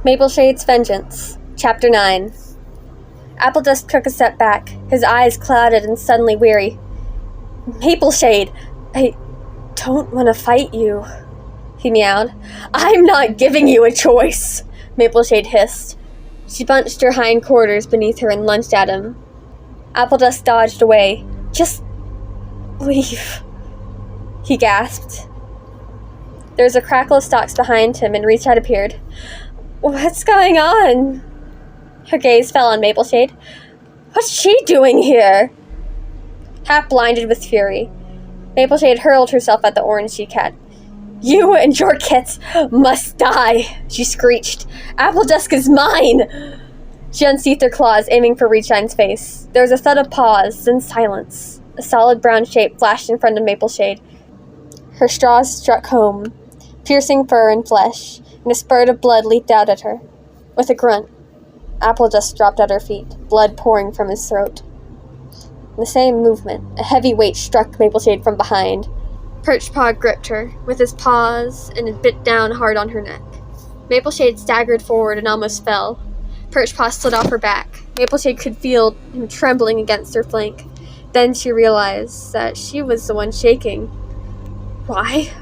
Mapleshade's Vengeance, Chapter 9. Appledusk took a step back, his eyes clouded and suddenly weary. Mapleshade, I don't want to fight you, he meowed. I'm not giving you a choice, Mapleshade hissed. She bunched her hindquarters beneath her and lunged at him. Appledusk dodged away. Just leave, he gasped. There was a crackle of stalks behind him, and Reachad appeared. What's going on? Her gaze fell on Mapleshade. What's she doing here? Half blinded with fury, Mapleshade hurled herself at the orange cat. You and your kits must die, she screeched. Appledusk is mine! She unsheathed her claws, aiming for Reachad's face. There was a thud of paws, then silence. A solid brown shape flashed in front of Mapleshade. Her straws struck home, piercing fur and flesh, and a spurt of blood leaped out at her. With a grunt, Appledusk dropped at her feet, blood pouring from his throat. In the same movement, a heavy weight struck Mapleshade from behind. Perchpaw gripped her, with his paws, and it bit down hard on her neck. Mapleshade staggered forward and almost fell. Perchpaw slid off her back. Mapleshade could feel him trembling against her flank. Then she realized that she was the one shaking. Why?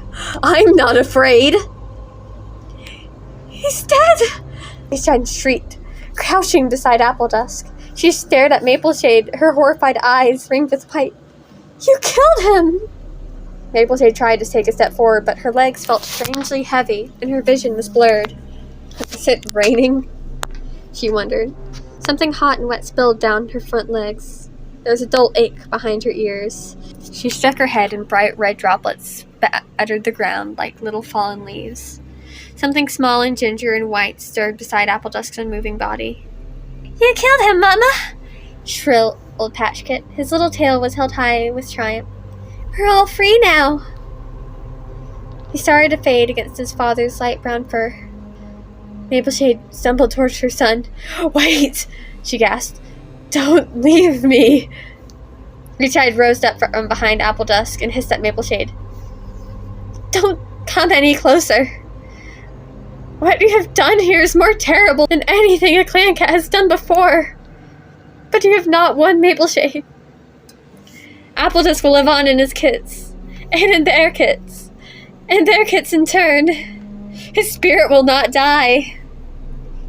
I'm not afraid! He's dead! Reachad shrieked, crouching beside Appledusk. She stared at Mapleshade, her horrified eyes ringed with white. You killed him! Mapleshade tried to take a step forward, but her legs felt strangely heavy, and her vision was blurred. Is it raining? She wondered. Something hot and wet spilled down her front legs. There was a dull ache behind her ears. She shook her head, and bright red droplets battered the ground like little fallen leaves. Something small and ginger and white stirred beside Appledusk's unmoving body. You killed him, Mama! Shrilled old Patchkit. His little tail was held high with triumph. We're all free now! He started to fade against his father's light brown fur. Mapleshade stumbled towards her son. Wait! She gasped. Don't leave me! Reachad rose up from behind Appledusk and hissed at Mapleshade. Don't come any closer! What you have done here is more terrible than anything a clan cat has done before. But you have not won Mapleshade. Appledusk will live on in his kits, and in their kits, and their kits in turn. His spirit will not die.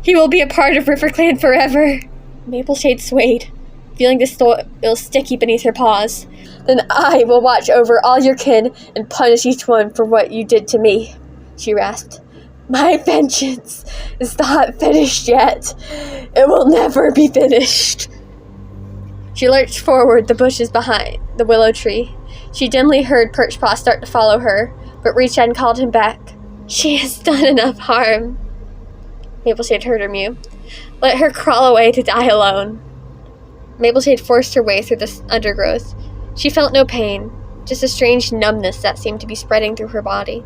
He will be a part of RiverClan forever. Mapleshade swayed, feeling the soil sticky beneath her paws. Then I will watch over all your kin and punish each one for what you did to me, she rasped. My vengeance is not finished yet. It will never be finished. She lurched forward, the bushes behind the willow tree. She dimly heard Perchpaw start to follow her, but Reachad called him back. She has done enough harm. Mapleshade heard her mew. Let her crawl away to die alone. Mapleshade forced her way through the undergrowth. She felt no pain, just a strange numbness that seemed to be spreading through her body.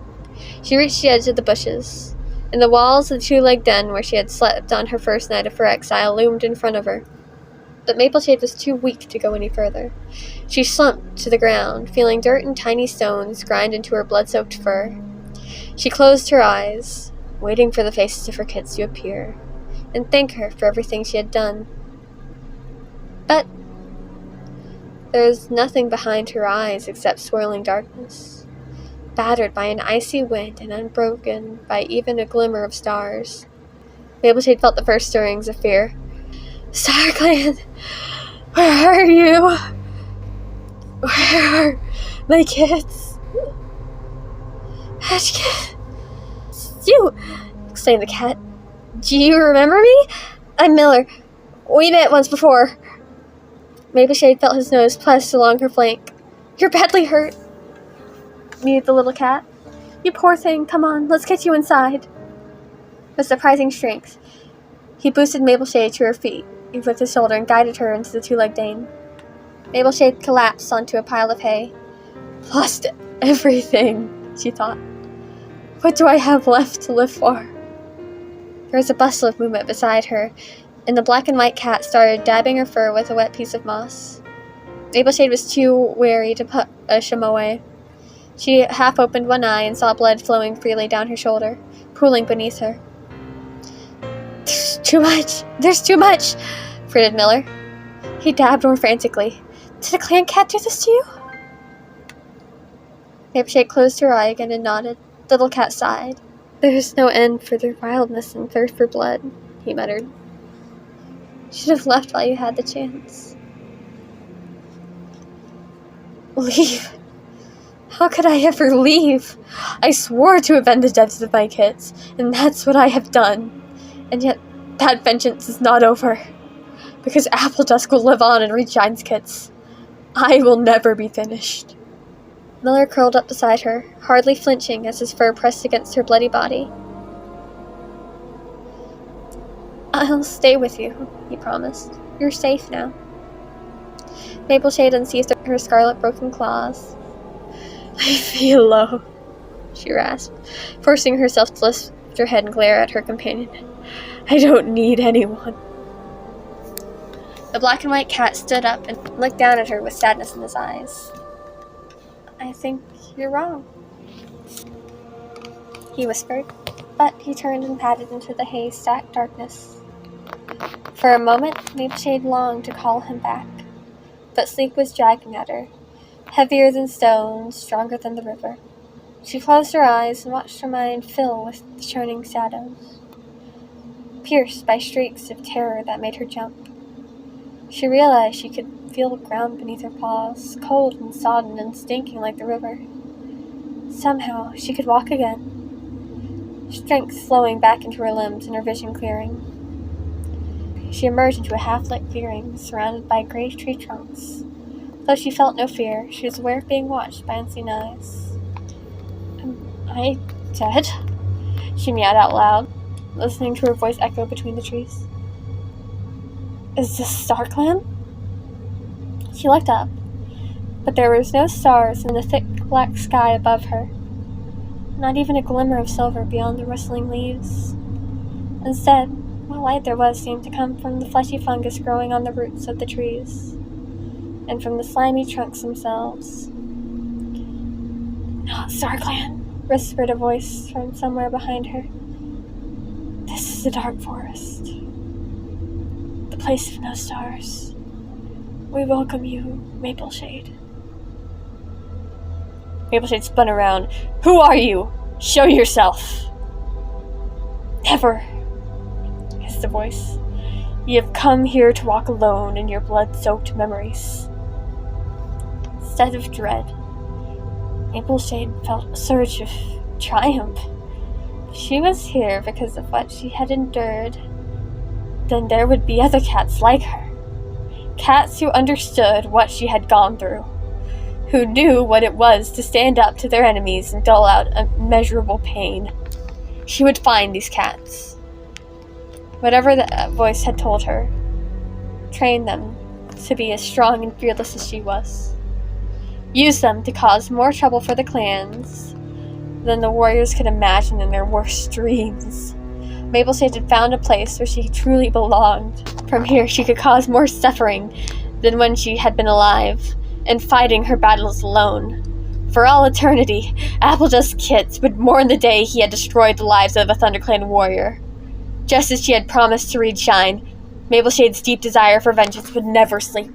She reached the edge of the bushes, and the walls of the two-legged den where she had slept on her first night of her exile loomed in front of her. But Mapleshade was too weak to go any further. She slumped to the ground, feeling dirt and tiny stones grind into her blood-soaked fur. She closed her eyes, waiting for the faces of her kits to appear, and thank her for everything she had done. But there was nothing behind her eyes except swirling darkness, battered by an icy wind and unbroken by even a glimmer of stars. Mapleshade felt the first stirrings of fear. StarClan, where are you? Where are my kids? Patchkit, it's you, exclaimed the cat. Do you remember me? I'm Miller. We met once before. Mapleshade felt his nose pressed along her flank. You're badly hurt, mewed the little cat. You poor thing, come on, let's get you inside. With surprising strength, he boosted Mapleshade to her feet with his shoulder and guided her into the two-legged dane. Mapleshade collapsed onto a pile of hay. Lost everything, she thought. What do I have left to live for? There was a bustle of movement beside her, and the black and white cat started dabbing her fur with a wet piece of moss. Mapleshade was too weary to push him away. She half opened one eye and saw blood flowing freely down her shoulder, pooling beneath her. Too much! There's too much! Fretted Miller. He dabbed more frantically. Did a clan cat do this to you? Mapleshade closed her eye again and nodded. The little cat sighed. There is no end for their wildness and thirst for blood, he muttered. You should have left while you had the chance. Leave? How could I ever leave? I swore to avenge the deaths of my kids, and that's what I have done. And yet, that vengeance is not over. Because Appledusk will live on and reach Giant's kids. I will never be finished. Miller curled up beside her, hardly flinching as his fur pressed against her bloody body. I'll stay with you, he promised. You're safe now. Mapleshade unseathed her scarlet broken claws. Leave me alone, she rasped, forcing herself to lift her head and glare at her companion. I don't need anyone. The black and white cat stood up and looked down at her with sadness in his eyes. I think you're wrong, he whispered, but he turned and padded into the hay-stacked darkness. For a moment, Mapleshade longed to call him back, but sleep was dragging at her, heavier than stone, stronger than the river. She closed her eyes and watched her mind fill with the churning shadows, pierced by streaks of terror that made her jump. She realized she could feel the ground beneath her paws, cold and sodden and stinking like the river. Somehow, she could walk again, strength flowing back into her limbs and her vision clearing. She emerged into a half-lit clearing, surrounded by gray tree trunks. Though she felt no fear, she was aware of being watched by unseen eyes. Am I dead? She meowed out loud, listening to her voice echo between the trees. Is this StarClan? She looked up, but there was no stars in the thick black sky above her, not even a glimmer of silver beyond the rustling leaves. Instead, what light there was seemed to come from the fleshy fungus growing on the roots of the trees, and from the slimy trunks themselves. Not StarClan, whispered a voice from somewhere behind her. This is the dark forest, the place of no stars. We welcome you, Mapleshade. Mapleshade spun around. Who are you? Show yourself. Never, hissed the voice. You have come here to walk alone in your blood-soaked memories. Instead of dread, Mapleshade felt a surge of triumph. She was here because of what she had endured. Then there would be other cats like her. Cats who understood what she had gone through, who knew what it was to stand up to their enemies and dole out immeasurable pain. She would find these cats. Whatever the voice had told her, train them to be as strong and fearless as she was. Use them to cause more trouble for the clans than the warriors could imagine in their worst dreams. Mapleshade had found a place where she truly belonged. From here, she could cause more suffering than when she had been alive, and fighting her battles alone. For all eternity, Appledusk kids would mourn the day he had destroyed the lives of a ThunderClan warrior. Just as she had promised to read Shine, Mapleshade's deep desire for vengeance would never sleep.